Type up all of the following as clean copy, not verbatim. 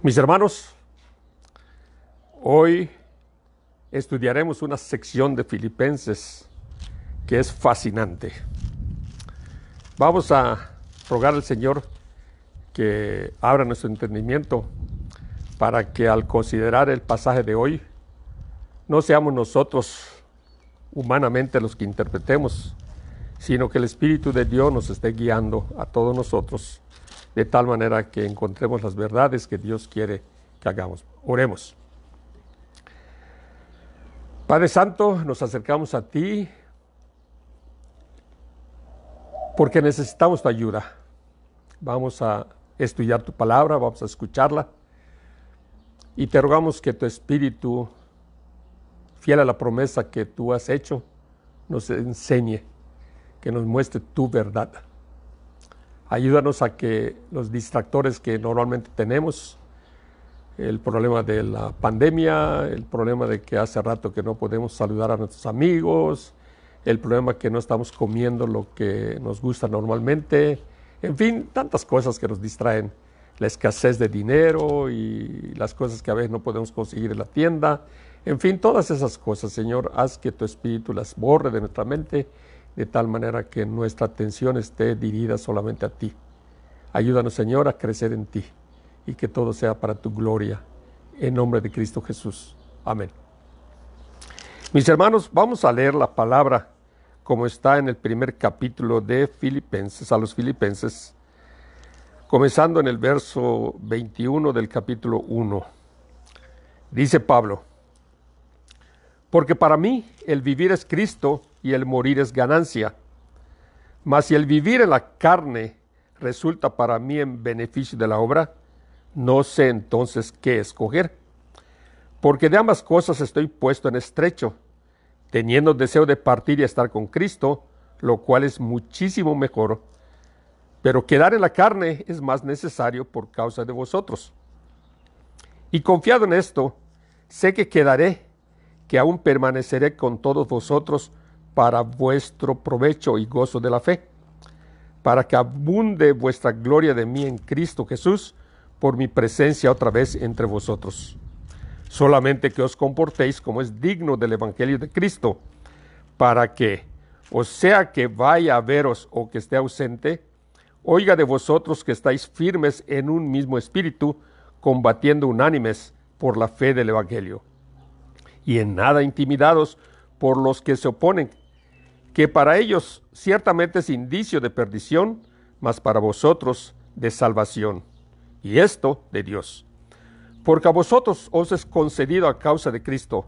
Mis hermanos, hoy estudiaremos una sección de Filipenses que es fascinante. Vamos a rogar al Señor que abra nuestro entendimiento para que al considerar el pasaje de hoy, no seamos nosotros humanamente los que interpretemos, sino que el Espíritu de Dios nos esté guiando a todos nosotros, de tal manera que encontremos las verdades que Dios quiere que hagamos. Oremos. Padre Santo, nos acercamos a ti porque necesitamos tu ayuda. Vamos a estudiar tu palabra, vamos a escucharla y te rogamos que tu Espíritu, fiel a la promesa que tú has hecho, nos enseñe, que nos muestre tu verdad. Ayúdanos a que los distractores que normalmente tenemos, el problema de la pandemia, el problema de que hace rato que no podemos saludar a nuestros amigos, el problema que no estamos comiendo lo que nos gusta normalmente, en fin, tantas cosas que nos distraen, la escasez de dinero y las cosas que a veces no podemos conseguir en la tienda, en fin, todas esas cosas, Señor, haz que tu Espíritu las borre de nuestra mente, de tal manera que nuestra atención esté dirigida solamente a ti. Ayúdanos, Señor, a crecer en ti y que todo sea para tu gloria, en nombre de Cristo Jesús. Amén. Mis hermanos, vamos a leer la palabra como está en el primer capítulo de Filipenses, a los Filipenses, comenzando en el verso 21 del capítulo 1. Dice Pablo: porque para mí el vivir es Cristo y el morir es ganancia. Mas si el vivir en la carne resulta para mí en beneficio de la obra, no sé entonces qué escoger. Porque de ambas cosas estoy puesto en estrecho, teniendo deseo de partir y estar con Cristo, lo cual es muchísimo mejor. Pero quedar en la carne es más necesario por causa de vosotros. Y confiado en esto, sé que quedaré, que aún permaneceré con todos vosotros para vuestro provecho y gozo de la fe, para que abunde vuestra gloria de mí en Cristo Jesús, por mi presencia otra vez entre vosotros. Solamente que os comportéis como es digno del Evangelio de Cristo, para que, o sea que vaya a veros o que esté ausente, oiga de vosotros que estáis firmes en un mismo espíritu, combatiendo unánimes por la fe del Evangelio, y en nada intimidados por los que se oponen, que para ellos ciertamente es indicio de perdición, mas para vosotros de salvación, y esto de Dios. Porque a vosotros os es concedido a causa de Cristo,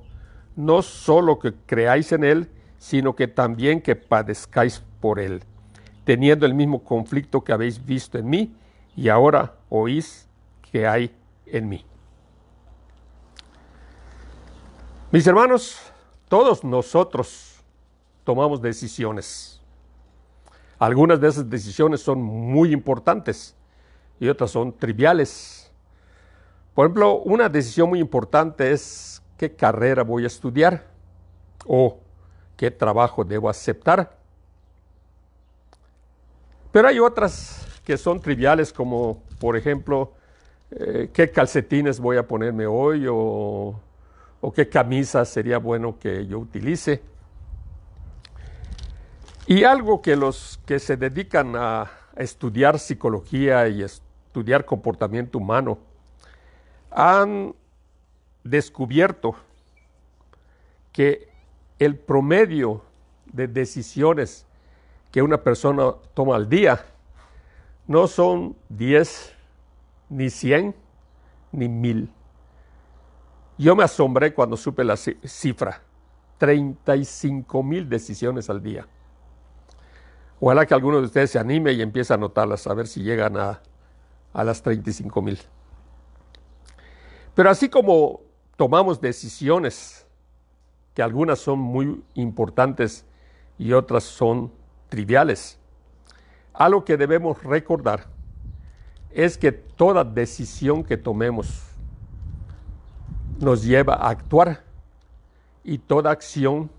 no solo que creáis en Él, sino que también que padezcáis por Él, teniendo el mismo conflicto que habéis visto en mí, y ahora oís que hay en mí. Mis hermanos, todos nosotros tomamos decisiones. Algunas de esas decisiones son muy importantes y otras son triviales. Por ejemplo, una decisión muy importante es qué carrera voy a estudiar o qué trabajo debo aceptar. Pero hay otras que son triviales, como por ejemplo, qué calcetines voy a ponerme hoy o qué camisa sería bueno que yo utilice. Y algo que los que se dedican a estudiar psicología y estudiar comportamiento humano han descubierto que el promedio de decisiones que una persona toma al día no son 10, ni 100, ni 1000. Yo me asombré cuando supe la cifra, 35,000 decisiones al día. Ojalá que alguno de ustedes se anime y empiece a anotarlas, a ver si llegan a las 35,000. Pero así como tomamos decisiones, que algunas son muy importantes y otras son triviales, algo que debemos recordar es que toda decisión que tomemos nos lleva a actuar y toda acción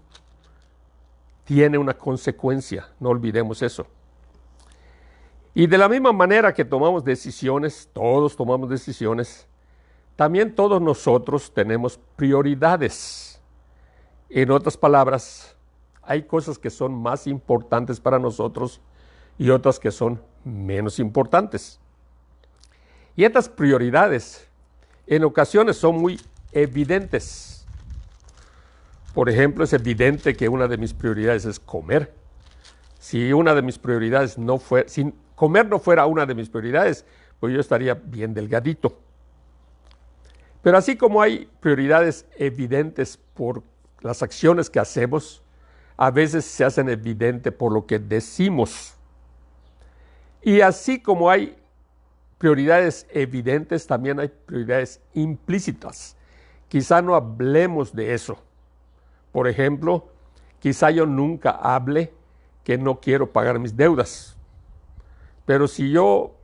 tiene una consecuencia, no olvidemos eso. Y de la misma manera que tomamos decisiones, todos tomamos decisiones, También todos nosotros tenemos prioridades. En otras palabras, hay cosas que son más importantes para nosotros y otras que son menos importantes. Y estas prioridades en ocasiones son muy evidentes. Por ejemplo, es evidente que una de mis prioridades es comer. Si una de mis prioridades no fuera, si comer no fuera una de mis prioridades, pues yo estaría bien delgadito. Pero así como hay prioridades evidentes por las acciones que hacemos, a veces se hacen evidentes por lo que decimos. Y así como hay prioridades evidentes, también hay prioridades implícitas. Quizá no hablemos de eso. Por ejemplo, quizá yo nunca hable que no quiero pagar mis deudas. Pero si yo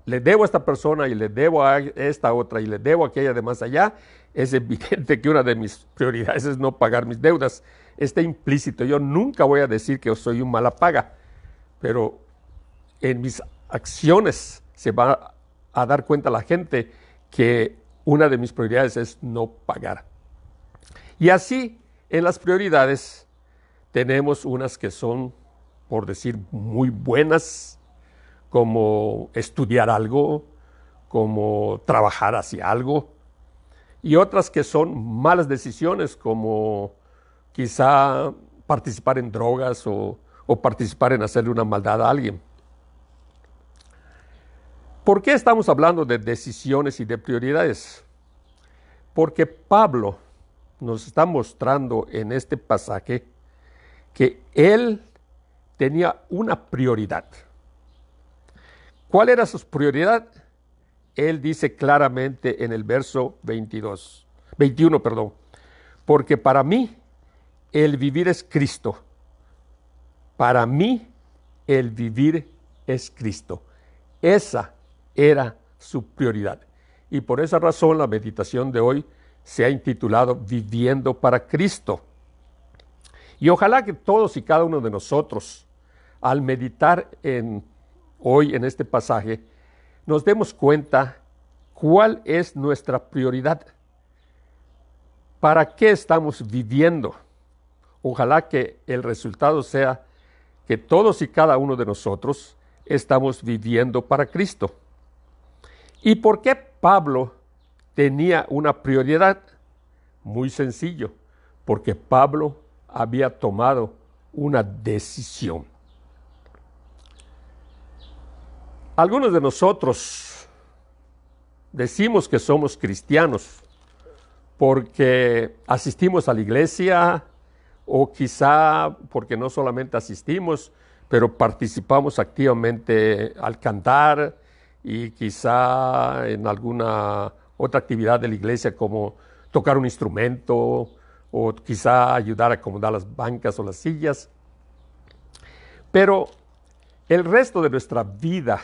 le debo a esta persona y le debo a esta otra y le debo a aquella de más allá, es evidente que una de mis prioridades es no pagar mis deudas. Está implícito. Yo nunca voy a decir que soy un mala paga, pero en mis acciones se va a dar cuenta la gente que una de mis prioridades es no pagar. Y así, en las prioridades, tenemos unas que son, por decir, muy buenas, como estudiar algo, como trabajar hacia algo, y otras que son malas decisiones, como quizá participar en drogas o participar en hacerle una maldad a alguien. ¿Por qué estamos hablando de decisiones y de prioridades? Porque Pablo nos está mostrando en este pasaje que él tenía una prioridad. ¿Cuál era su prioridad? Él dice claramente en el verso 21, porque para mí el vivir es Cristo. Para mí el vivir es Cristo. Esa era su prioridad. Y por esa razón la meditación de hoy se ha intitulado Viviendo para Cristo. Y ojalá que todos y cada uno de nosotros, al meditar hoy en este pasaje, nos demos cuenta cuál es nuestra prioridad. ¿Para qué estamos viviendo? Ojalá que el resultado sea que todos y cada uno de nosotros estamos viviendo para Cristo. ¿Y por qué Pablo tenía una prioridad? Muy sencillo, porque Pablo había tomado una decisión. Algunos de nosotros decimos que somos cristianos porque asistimos a la iglesia o quizá porque no solamente asistimos, pero participamos activamente al cantar y quizá en alguna otra actividad de la iglesia como tocar un instrumento o quizá ayudar a acomodar las bancas o las sillas. Pero el resto de nuestra vida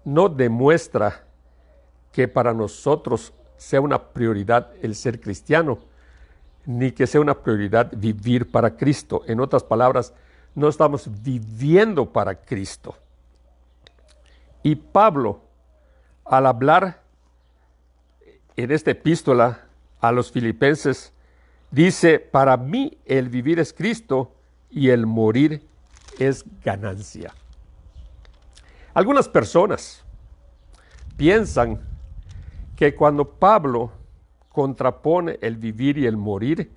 no demuestra que para nosotros sea una prioridad el ser cristiano, ni que sea una prioridad vivir para Cristo. En otras palabras, no estamos viviendo para Cristo. Y Pablo, al hablar en esta epístola a los filipenses, dice, para mí el vivir es Cristo y el morir es ganancia. Algunas personas piensan que cuando Pablo contrapone el vivir y el morir,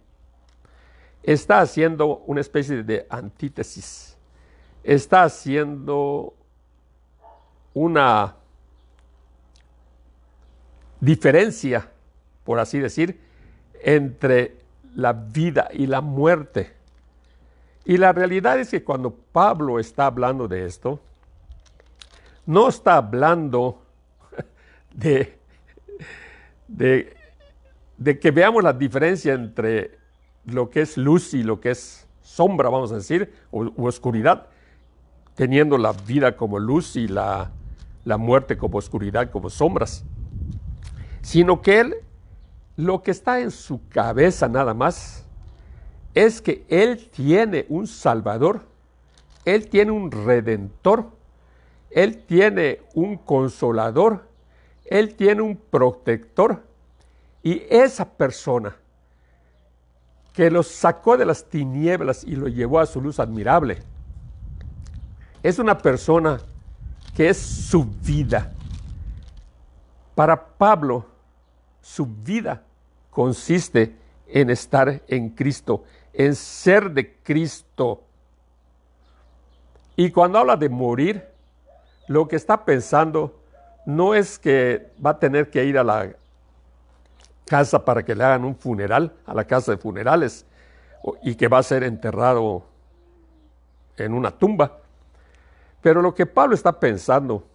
está haciendo una especie de antítesis. Está haciendo una diferencia, por así decir, entre la vida y la muerte. Y la realidad es que cuando Pablo está hablando de esto, no está hablando de que veamos la diferencia entre lo que es luz y lo que es sombra, vamos a decir, u oscuridad, teniendo la vida como luz y la muerte como oscuridad, como sombras, sino que él, lo que está en su cabeza nada más, es que él tiene un Salvador, él tiene un Redentor, él tiene un Consolador, Él tiene un protector y esa persona que lo sacó de las tinieblas y lo llevó a su luz admirable, es una persona que es su vida. Para Pablo, su vida consiste en estar en Cristo, en ser de Cristo. Y cuando habla de morir, lo que está pensando no es que va a tener que ir a la casa para que le hagan un funeral, a la casa de funerales, y que va a ser enterrado en una tumba. Pero lo que Pablo está pensando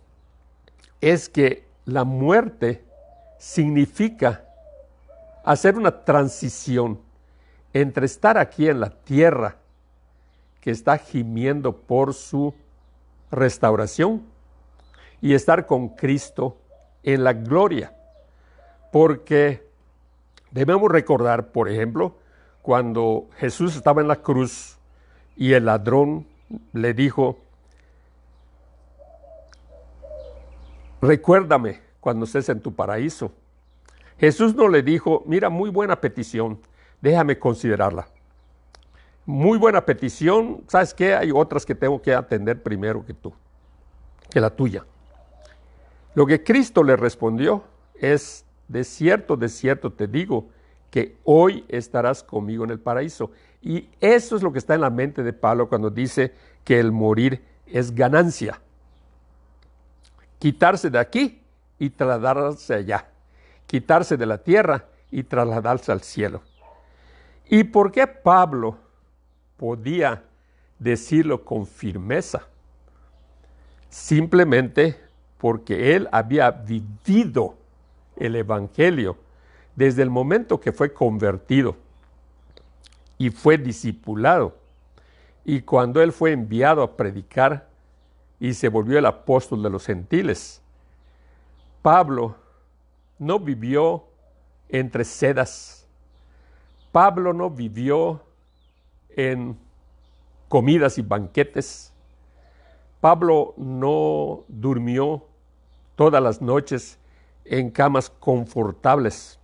es que la muerte significa hacer una transición entre estar aquí en la tierra, que está gimiendo por su restauración, y estar con Cristo en la gloria. Porque debemos recordar, por ejemplo, cuando Jesús estaba en la cruz y el ladrón le dijo: recuérdame cuando estés en tu paraíso. Jesús no le dijo: mira, muy buena petición, déjame considerarla. Muy buena petición, ¿sabes qué? Hay otras que tengo que atender primero que la tuya. Lo que Cristo le respondió es: de cierto te digo, que hoy estarás conmigo en el paraíso. Y eso es lo que está en la mente de Pablo cuando dice que el morir es ganancia. Quitarse de aquí y trasladarse allá. Quitarse de la tierra y trasladarse al cielo. ¿Y por qué Pablo podía decirlo con firmeza? Simplemente porque él había vivido el Evangelio desde el momento que fue convertido y fue discipulado. Y cuando él fue enviado a predicar y se volvió el apóstol de los gentiles, Pablo no vivió entre sedas. Pablo no vivió en comidas y banquetes. Pablo no durmió todas las noches en camas confortables.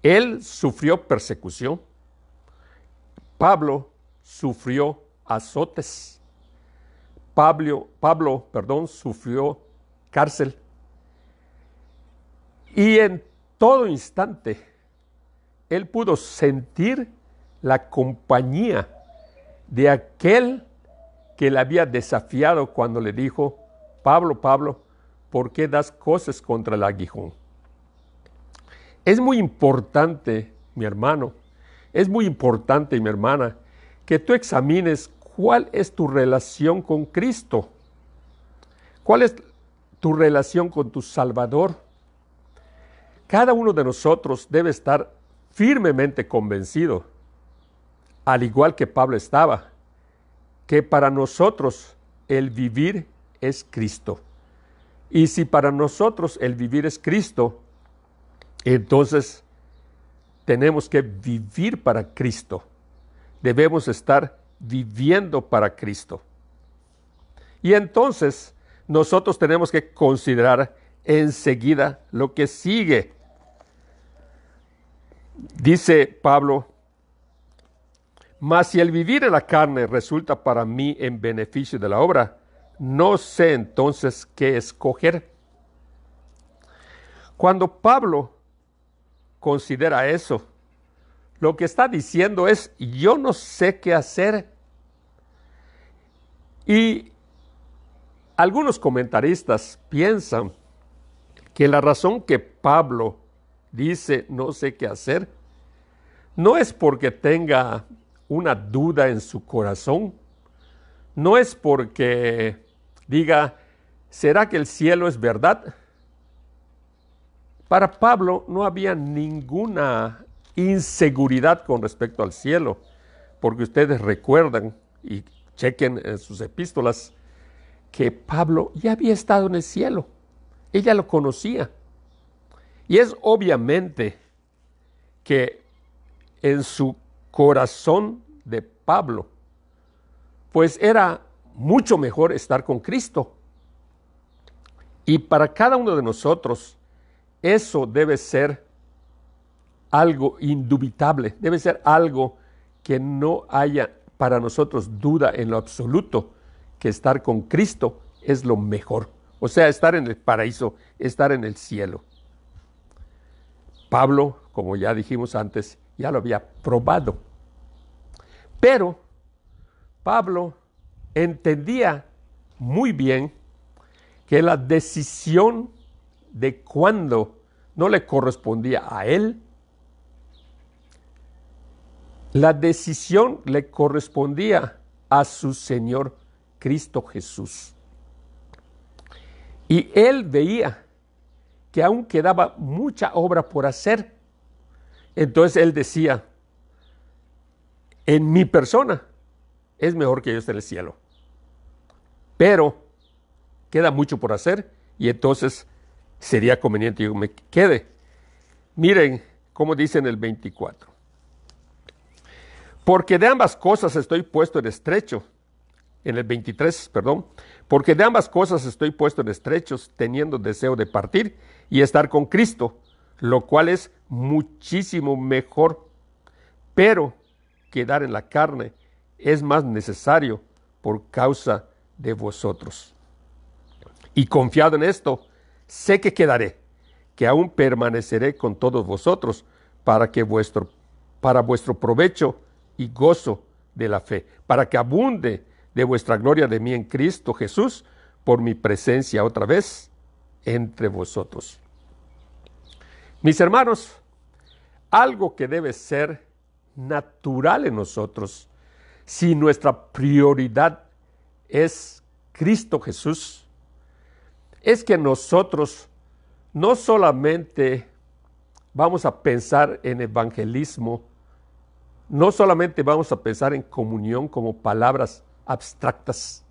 Él sufrió persecución. Pablo sufrió azotes. Pablo, sufrió cárcel. Y en todo instante, él pudo sentir la compañía de aquel que le había desafiado cuando le dijo: Pablo, Pablo, ¿por qué das cosas contra el aguijón? Es muy importante, mi hermano, es muy importante, mi hermana, que tú examines cuál es tu relación con Cristo. ¿Cuál es tu relación con tu Salvador? Cada uno de nosotros debe estar firmemente convencido, al igual que Pablo estaba, que para nosotros el vivir es Cristo. Y si para nosotros el vivir es Cristo, entonces tenemos que vivir para Cristo. Debemos estar viviendo para Cristo. Y entonces nosotros tenemos que considerar enseguida lo que sigue. Dice Pablo: mas si el vivir en la carne resulta para mí en beneficio de la obra, no sé entonces qué escoger. Cuando Pablo considera eso, lo que está diciendo es: yo no sé qué hacer. Y algunos comentaristas piensan que la razón que Pablo dice no sé qué hacer no es porque tenga una duda en su corazón, no es porque diga: ¿será que el cielo es verdad? Para Pablo no había ninguna inseguridad con respecto al cielo, porque ustedes recuerdan y chequen en sus epístolas que Pablo ya había estado en el cielo, ella lo conocía. Y es obviamente que en su corazón de Pablo, pues era mucho mejor estar con Cristo. Y para cada uno de nosotros, eso debe ser algo indubitable, debe ser algo que no haya para nosotros duda en lo absoluto, que estar con Cristo es lo mejor. O sea, estar en el paraíso, estar en el cielo. Pablo, como ya dijimos antes, ya lo había probado. Pero Pablo entendía muy bien que la decisión de cuándo no le correspondía a él, la decisión le correspondía a su Señor Cristo Jesús. Y él veía que aún quedaba mucha obra por hacer. Entonces él decía, en mi persona es mejor que yo esté en el cielo. Pero queda mucho por hacer y entonces sería conveniente que yo me quede. Miren cómo dice en el 24. Porque de ambas cosas estoy puesto en estrecho. En el 23, perdón. Porque de ambas cosas estoy puesto en estrechos, teniendo deseo de partir y estar con Cristo, lo cual es muchísimo mejor. Pero quedar en la carne es más necesario por causa de vosotros. Y confiado en esto, sé que quedaré, que aún permaneceré con todos vosotros para vuestro provecho y gozo de la fe, para que abunde de vuestra gloria de mí en Cristo Jesús por mi presencia otra vez entre vosotros. Mis hermanos, algo que debe ser natural en nosotros, si nuestra prioridad es Cristo Jesús, es que nosotros no solamente vamos a pensar en evangelismo, no solamente vamos a pensar en comunión como palabras abstractas,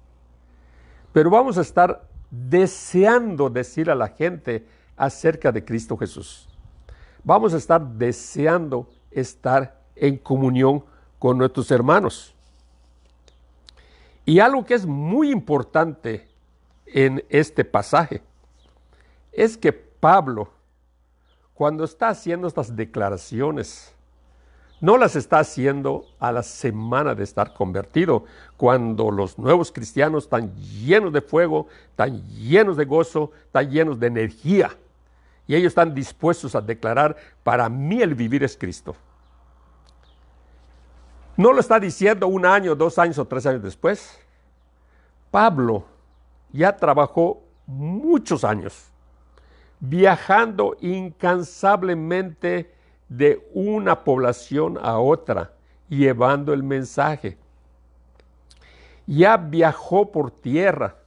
pero vamos a estar deseando decir a la gente acerca de Cristo Jesús. Vamos a estar deseando estar en comunión con nuestros hermanos. Y algo que es muy importante en este pasaje es que Pablo, cuando está haciendo estas declaraciones, no las está haciendo a la semana de estar convertido, cuando los nuevos cristianos están llenos de fuego, están llenos de gozo, están llenos de energía. Y ellos están dispuestos a declarar, para mí el vivir es Cristo. No lo está diciendo 1 año, 2 años o 3 años después. Pablo ya trabajó muchos años, viajando incansablemente de una población a otra, llevando el mensaje. Ya viajó por tierra,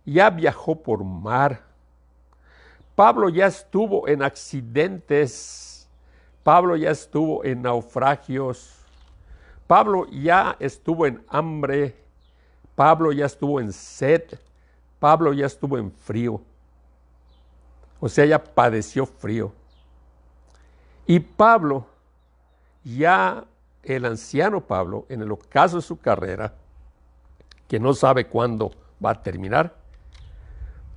ya viajó por mar. Pablo ya estuvo en accidentes, Pablo ya estuvo en naufragios, Pablo ya estuvo en hambre, Pablo ya estuvo en sed, Pablo ya estuvo en frío. O sea, ya padeció frío. Y Pablo, ya el anciano Pablo, en el ocaso de su carrera, que no sabe cuándo va a terminar,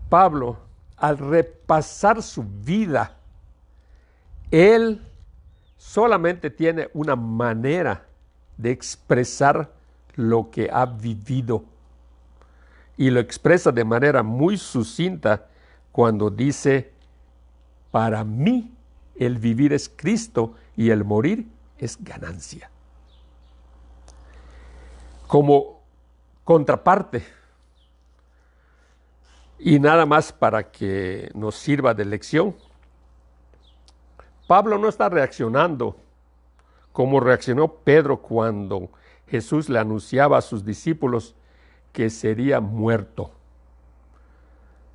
Pablo, al repasar su vida, él solamente tiene una manera de expresar lo que ha vivido. Y lo expresa de manera muy sucinta cuando dice, para mí el vivir es Cristo y el morir es ganancia. Como contraparte, y nada más para que nos sirva de lección, Pablo no está reaccionando como reaccionó Pedro cuando Jesús le anunciaba a sus discípulos que sería muerto.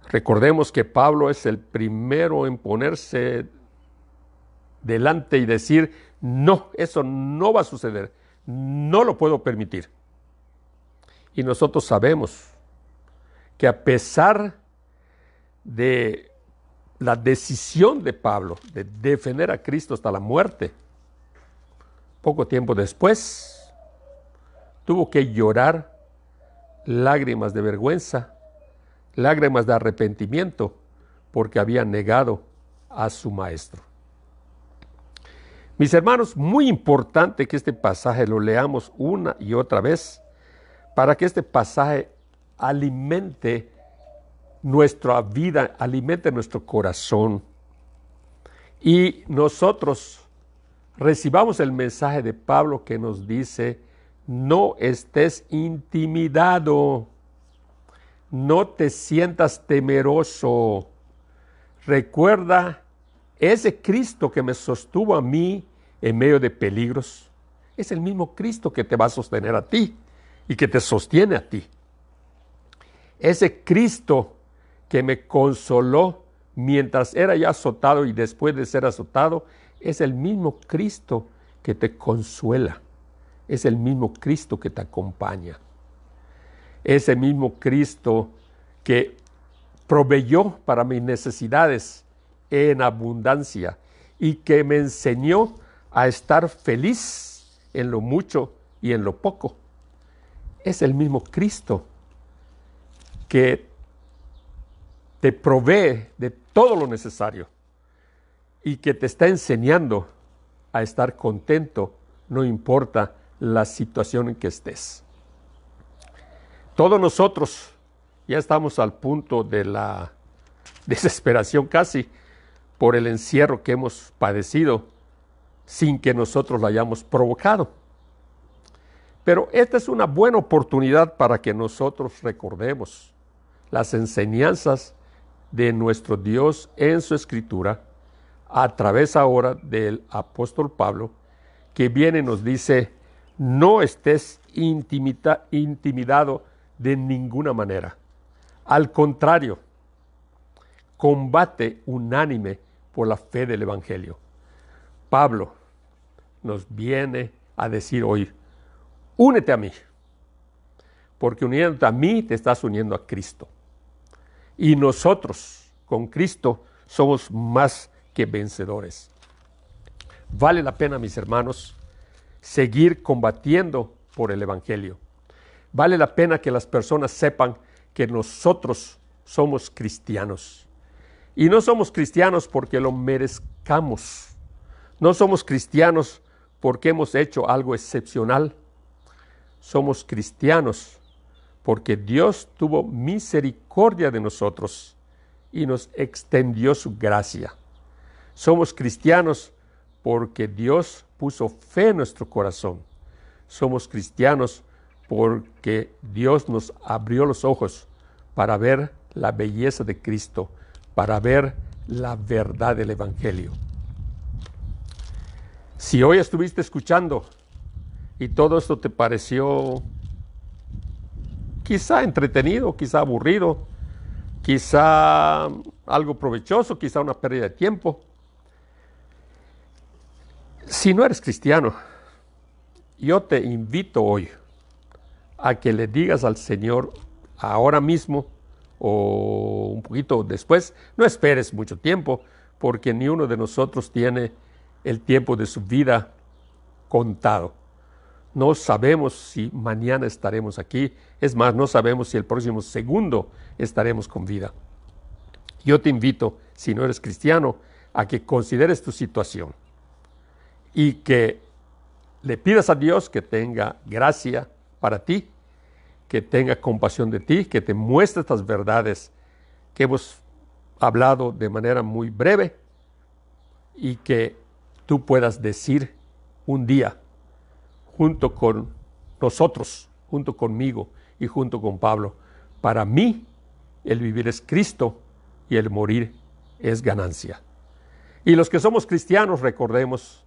Recordemos que Pablo es el primero en ponerse delante y decir, no, eso no va a suceder, no lo puedo permitir. Y nosotros sabemos que a pesar de la decisión de Pablo de defender a Cristo hasta la muerte, poco tiempo después tuvo que llorar lágrimas de vergüenza, lágrimas de arrepentimiento, porque había negado a su maestro. Mis hermanos, muy importante que este pasaje lo leamos una y otra vez para que este pasaje alimente nuestra vida, alimente nuestro corazón y nosotros recibamos el mensaje de Pablo que nos dice: no estés intimidado, no te sientas temeroso. Recuerda, ese Cristo que me sostuvo a mí en medio de peligros, es el mismo Cristo que te va a sostener a ti y que te sostiene a ti. Ese Cristo que me consoló mientras era ya azotado y después de ser azotado, es el mismo Cristo que te consuela. Es el mismo Cristo que te acompaña. Ese mismo Cristo que proveyó para mis necesidades en abundancia y que me enseñó a estar feliz en lo mucho y en lo poco. Es el mismo Cristo que te provee de todo lo necesario y que te está enseñando a estar contento, no importa la situación en que estés. Todos nosotros ya estamos al punto de la desesperación casi por el encierro que hemos padecido sin que nosotros lo hayamos provocado. Pero esta es una buena oportunidad para que nosotros recordemos las enseñanzas de nuestro Dios en su Escritura a través ahora del apóstol Pablo, que viene y nos dice: no estés intimidado de ninguna manera. Al contrario, combate unánime por la fe del Evangelio. Pablo nos viene a decir hoy: únete a mí, porque uniéndote a mí te estás uniendo a Cristo. Y nosotros con Cristo somos más que vencedores. Vale la pena, mis hermanos, seguir combatiendo por el Evangelio. Vale la pena que las personas sepan que nosotros somos cristianos. Y no somos cristianos porque lo merezcamos. No somos cristianos porque hemos hecho algo excepcional. Somos cristianos porque Dios tuvo misericordia de nosotros y nos extendió su gracia. Somos cristianos porque Dios puso fe en nuestro corazón. Somos cristianos porque Dios nos abrió los ojos para ver la belleza de Cristo, para ver la verdad del Evangelio. Si hoy estuviste escuchando y todo esto te pareció quizá entretenido, quizá aburrido, quizá algo provechoso, quizá una pérdida de tiempo, si no eres cristiano, yo te invito hoy a que le digas al Señor ahora mismo o un poquito después. No esperes mucho tiempo, porque ni uno de nosotros tiene el tiempo de su vida contado. No sabemos si mañana estaremos aquí. Es más, no sabemos si el próximo segundo estaremos con vida. Yo te invito, si no eres cristiano, a que consideres tu situación y que le pidas a Dios que tenga gracia para ti, que tenga compasión de ti, que te muestre estas verdades que hemos hablado de manera muy breve y que tú puedas decir un día, junto con nosotros, junto conmigo y junto con Pablo: para mí el vivir es Cristo y el morir es ganancia. Y los que somos cristianos, recordemos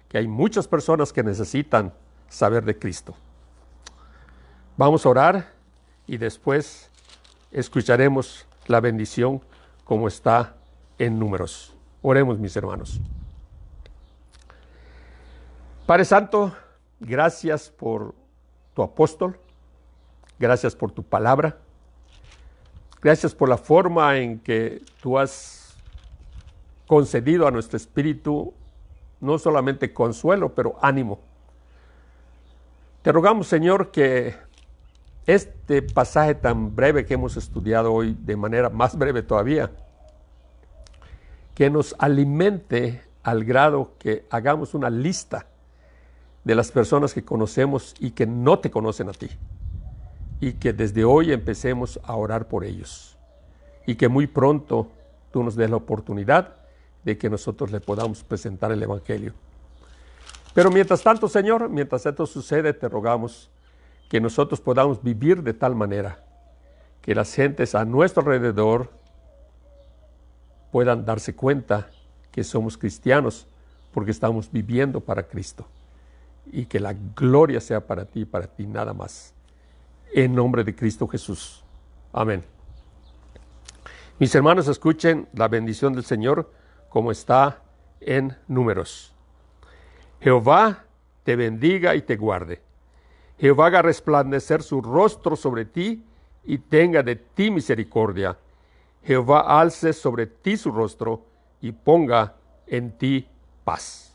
que hay muchas personas que necesitan saber de Cristo. Vamos a orar y después escucharemos la bendición como está en Números. Oremos, mis hermanos. Padre Santo, gracias por tu apóstol, gracias por tu palabra, gracias por la forma en que tú has concedido a nuestro espíritu no solamente consuelo, pero ánimo. Te rogamos, Señor, que este pasaje tan breve que hemos estudiado hoy, de manera más breve todavía, que nos alimente al grado que hagamos una lista de las personas que conocemos y que no te conocen a ti. Y que desde hoy empecemos a orar por ellos. Y que muy pronto tú nos des la oportunidad de que nosotros le podamos presentar el Evangelio. Pero mientras tanto, Señor, mientras esto sucede, te rogamos que nosotros podamos vivir de tal manera que las gentes a nuestro alrededor puedan darse cuenta que somos cristianos porque estamos viviendo para Cristo. Y que la gloria sea para ti y para ti nada más. En nombre de Cristo Jesús. Amén. Mis hermanos, escuchen la bendición del Señor como está en Números. Jehová te bendiga y te guarde. Jehová haga resplandecer su rostro sobre ti y tenga de ti misericordia. Jehová alce sobre ti su rostro y ponga en ti paz.